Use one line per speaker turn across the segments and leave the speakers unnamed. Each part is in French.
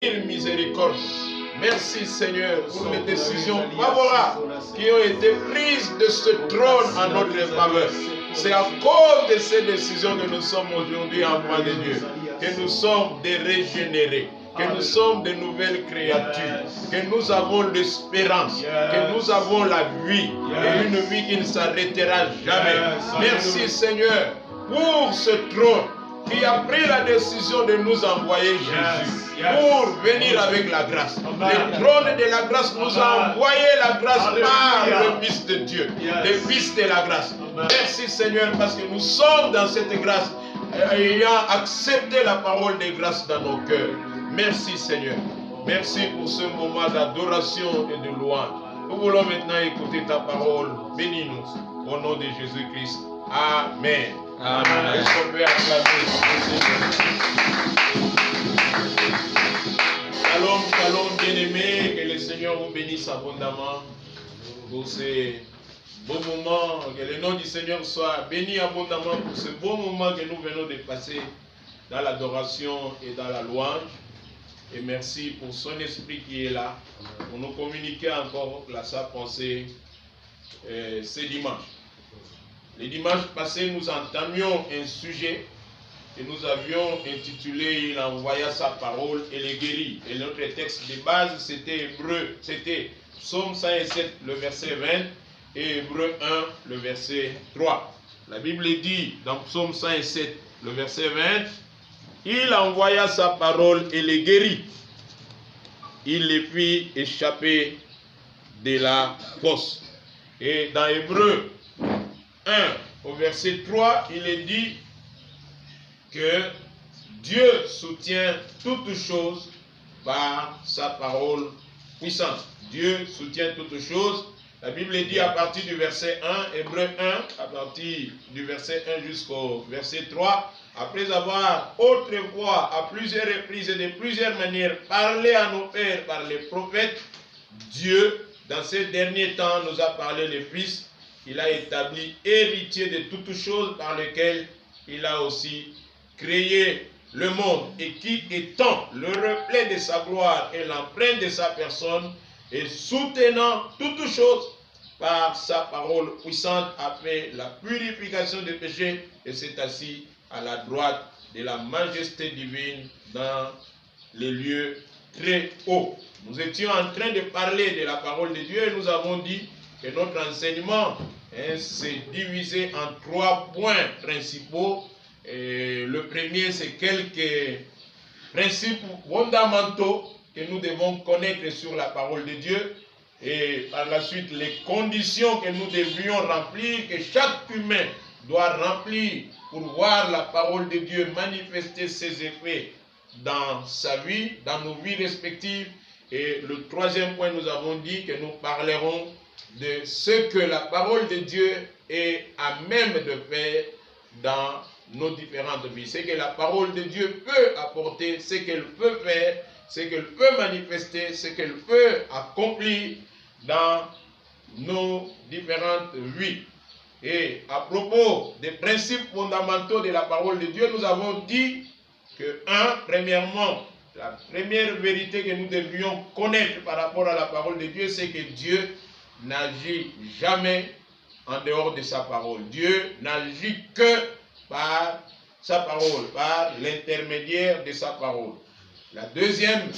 miséricorde. Merci Seigneur pour les décisions favorables qui ont été prises de ce trône en notre faveur. C'est à cause de ces décisions que nous sommes aujourd'hui enfants de Dieu, que nous sommes des régénérés, que nous sommes de nouvelles créatures, que nous avons l'espérance, que nous avons la vie, et une vie qui ne s'arrêtera jamais. Merci Seigneur pour ce trône qui a pris la décision de nous envoyer Jésus pour venir avec la grâce. Le trône de la grâce nous a envoyé la grâce par le Fils de Dieu, le Fils de la grâce. Merci Seigneur parce que nous sommes dans cette grâce, ayant accepté la parole de grâce dans nos cœurs. Merci Seigneur. Merci pour ce moment d'adoration et de louange. Nous voulons maintenant écouter ta parole. Bénis-nous au nom de Jésus-Christ. Amen. Amen. Est-ce qu'on peut acclamer le Seigneur? Shalom, shalom, bien-aimés. Que le Seigneur vous bénisse abondamment pour ces beaux moments. Que le nom du Seigneur soit béni abondamment pour ce beau moment que nous venons de passer dans l'adoration et dans la louange. Et merci pour son esprit qui est là, pour nous communiquer encore sa pensée ce dimanche. Le dimanche passé, nous entamions un sujet que nous avions intitulé « Il envoya sa parole et les guérit ». Et notre texte de base, c'était Hébreu, c'était Psaume 107, le verset 20, et Hébreu 1, le verset 3. La Bible dit dans Psaume 107, le verset 20, « Il envoya sa parole et les guérit. Il les fit échapper de la fosse. » Et dans Hébreu 1, au verset 3, il est dit que Dieu soutient toutes choses par sa parole puissante. Dieu soutient toutes choses. La Bible dit à partir du verset 1, Hébreu 1, à partir du verset 1 jusqu'au verset 3, après avoir autrefois à plusieurs reprises et de plusieurs manières parlé à nos pères par les prophètes, Dieu, dans ces derniers temps, nous a parlé le Fils. Il a établi héritier de toutes choses par lesquelles il a aussi créé le monde et qui, étant le reflet de sa gloire et l'empreinte de sa personne, et soutenant toutes choses par sa parole puissante, a fait la purification des péchés et s'est assis à la droite de la majesté divine dans les lieux très hauts. Nous étions en train de parler de la parole de Dieu et nous avons dit que notre enseignement s'est divisé en 3 points principaux. Et le premier, c'est quelques principes fondamentaux que nous devons connaître sur la parole de Dieu. Et par la suite, les conditions que nous devions remplir, que chaque humain doit remplir pour voir la parole de Dieu manifester ses effets dans sa vie, dans nos vies respectives. Et le 3e point, nous avons dit que nous parlerons de ce que la parole de Dieu est à même de faire dans nos différentes vies. Ce que la parole de Dieu peut apporter, ce qu'elle peut faire, ce qu'elle peut manifester, ce qu'elle peut accomplir dans nos différentes vies. Et à propos des principes fondamentaux de la parole de Dieu, nous avons dit que, premièrement, la première vérité que nous devrions connaître par rapport à la parole de Dieu, c'est que Dieu n'agit jamais en dehors de sa parole. Dieu n'agit que par sa parole, par l'intermédiaire de sa parole. La deuxième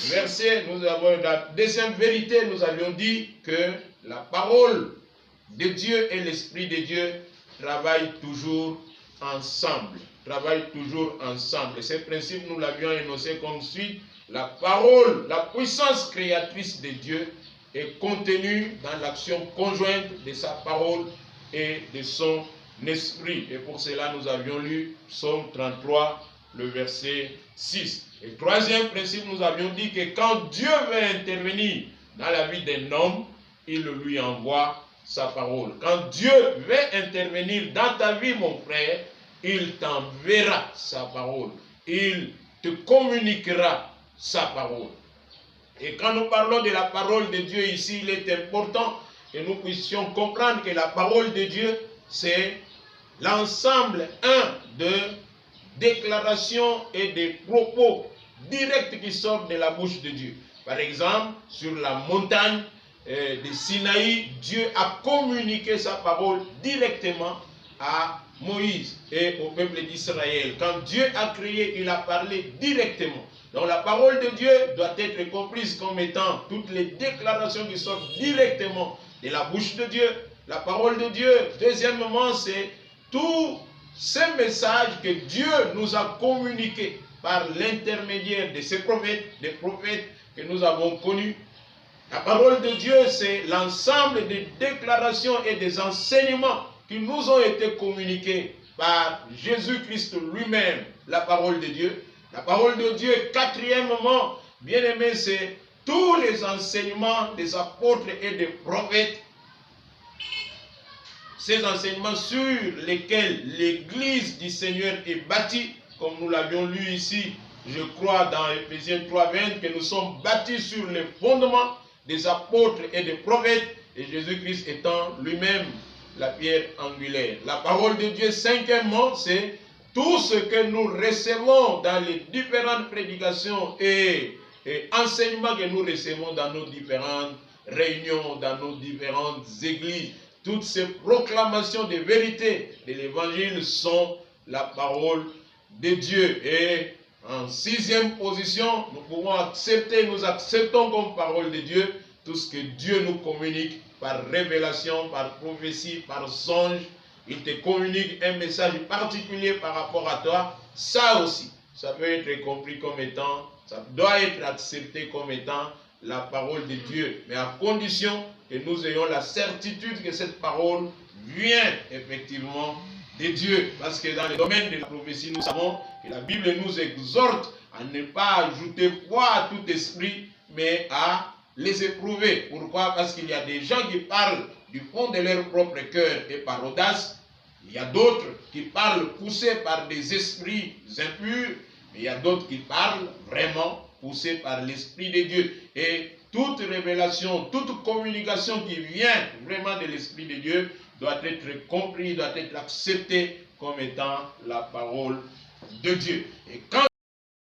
vérité, nous avions dit que la parole de Dieu et l'Esprit de Dieu travaillent toujours ensemble. Et ce principe, nous l'avions énoncé comme suit. La parole, la puissance créatrice de Dieu est contenue dans l'action conjointe de sa parole et de son esprit. Et pour cela, nous avions lu Psaume 33, le verset 6. Et troisième principe, nous avions dit que quand Dieu veut intervenir dans la vie d'un homme, il lui envoie sa parole. Quand Dieu veut intervenir dans ta vie, mon frère, il t'enverra sa parole. Il te communiquera sa parole. Et quand nous parlons de la parole de Dieu ici, il est important que nous puissions comprendre que la parole de Dieu, c'est l'ensemble, de déclarations et des propos directes qui sortent de la bouche de Dieu. Par exemple, sur la montagne de Sinaï, Dieu a communiqué sa parole directement à Moïse et au peuple d'Israël. Quand Dieu a créé, il a parlé directement. Donc la parole de Dieu doit être comprise comme étant toutes les déclarations qui sortent directement de la bouche de Dieu. La parole de Dieu, deuxièmement, c'est tous ces messages que Dieu nous a communiqués par l'intermédiaire de ces prophètes, des prophètes que nous avons connus. La parole de Dieu, c'est l'ensemble des déclarations et des enseignements qui nous ont été communiqués par Jésus-Christ lui-même, la parole de Dieu. La parole de Dieu, quatrièmement, bien aimé, c'est tous les enseignements des apôtres et des prophètes. Ces enseignements sur lesquels l'Église du Seigneur est bâtie, comme nous l'avions lu ici, je crois dans Éphésiens 3:20, que nous sommes bâtis sur les fondements des apôtres et des prophètes, et Jésus-Christ étant lui-même la pierre angulaire. La parole de Dieu, cinquièmement, c'est tout ce que nous recevons dans les différentes prédications et enseignements que nous recevons dans nos différentes réunions, dans nos différentes églises. Toutes ces proclamations de vérité de l'évangile sont la parole de Dieu. Et en sixième position, nous pouvons accepter, nous acceptons comme parole de Dieu tout ce que Dieu nous communique par révélation, par prophétie, par songe. Il te communique un message particulier par rapport à toi. Ça aussi, ça peut être compris comme étant, ça doit être accepté comme étant la parole de Dieu. Mais à condition que nous ayons la certitude que cette parole vient effectivement de Dieu. Parce que dans le domaine de la prophétie, nous savons que la Bible nous exhorte à ne pas ajouter poids à tout esprit, mais à les éprouver. Pourquoi? Parce qu'il y a des gens qui parlent du fond de leur propre cœur et par audace. Il y a d'autres qui parlent poussés par des esprits impurs. Mais il y a d'autres qui parlent vraiment poussés par l'Esprit de Dieu. Et toute révélation, toute communication qui vient vraiment de l'Esprit de Dieu doit être comprise, doit être acceptée comme étant la parole de Dieu. Et quand